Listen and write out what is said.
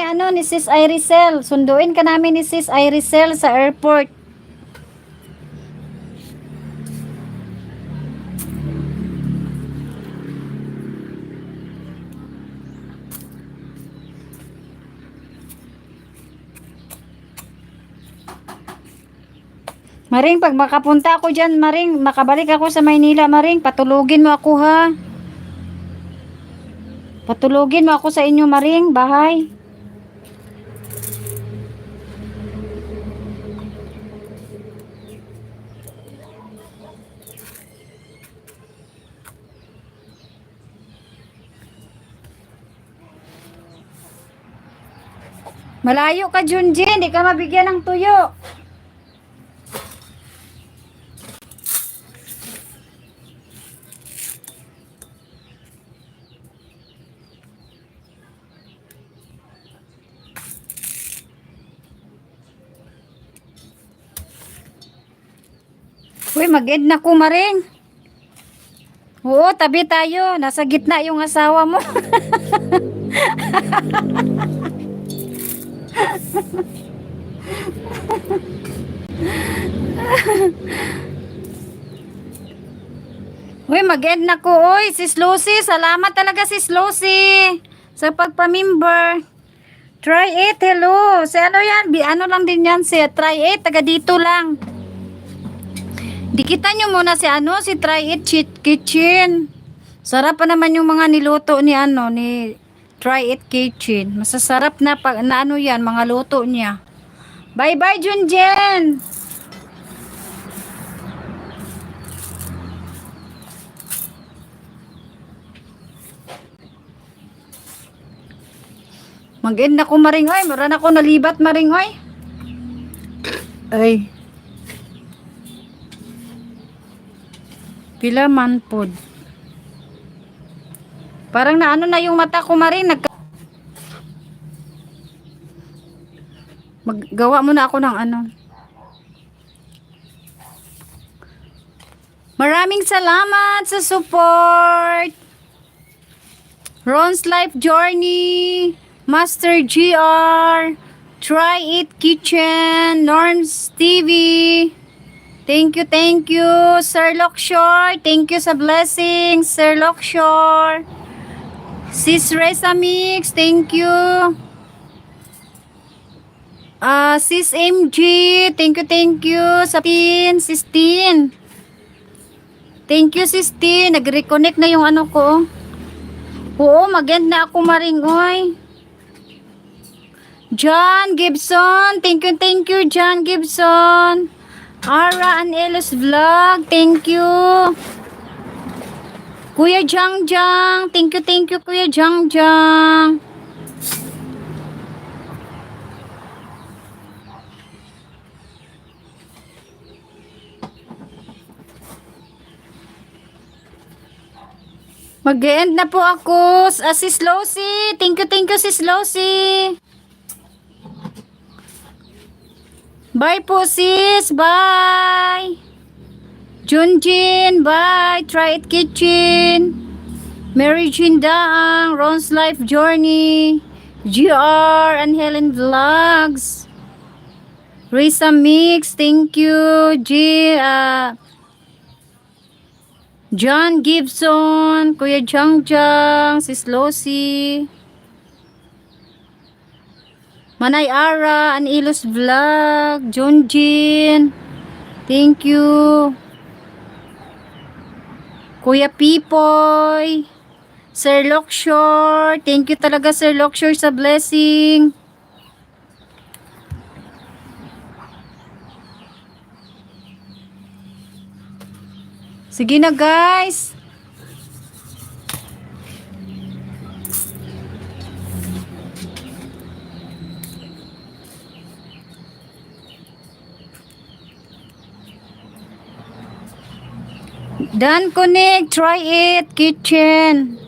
ano ni Sis Iricel. Sunduin ka namin ni Sis Iricel sa airport. Maring, pag makapunta ako dyan, Maring, makabalik ako sa Maynila, Maring, patulugin mo ako ha. Patulugin mo ako sa inyo, Maring, bahay. Malayo ka, Junji, hindi ka mabigyan ng tuyo. Uy, mag-end na ko, Maring. Oo, tabi tayo. Nasa gitna yung asawa mo. Uy, mag-end na ko. Uy, Sis Lucy. Salamat talaga, Sis Lucy, sa pagpamember. Try it. Hello. Si ano yan? Ano lang din yan si Try it. Taga dito lang. Dikita nyo muna si ano, si Try It Kitchen. Sarap pa naman yung mga niluto ni ano, ni Try It Kitchen. Masasarap na pag na ano yan, mga luto niya. Bye bye, Junjen. Mag-end na ko, Maring, oy. Maran ako nalibat, Maring, oy. Ay. Pila man pod. Parang na ano na yung mata ko, Maring. Maggawa muna ako ng ano. Maraming salamat sa support. Ron's Life Journey, Master GR, Try It Kitchen, Norms TV. Thank you, Sir Lokshore. Thank you sa blessings, Sir Lokshore. Sis Reza Mix, thank you. Sis MG, thank you sa Tin, Sis Tin. Thank you, Sis Tin. Nag-reconnect na yung ano ko. Oo, mag-end na ako, Maring, oy. John Gibson, thank you, John Gibson. Ara and Elos Vlog, thank you. Kuya Jang Jang, thank you, Kuya Jang Jang. Mag-end na po ako. Sis Losi, thank you, Sis Losi. Bye po, sis. Bye. Junjin, bye. Try It Kitchen. Mary Jean Daang, Ron's Life Journey, GR and Helen Vlogs. Risa Mix, thank you. John Gibson, Kuya Jang Jang, Sis Losi. Manay Ara, Anilos Vlog, Junjin, thank you. Kuya Pipoy, Sir Lokshore, thank you talaga, Sir Lokshore, sa blessing. Sige na, guys. Done, connect. Try It Kitchen.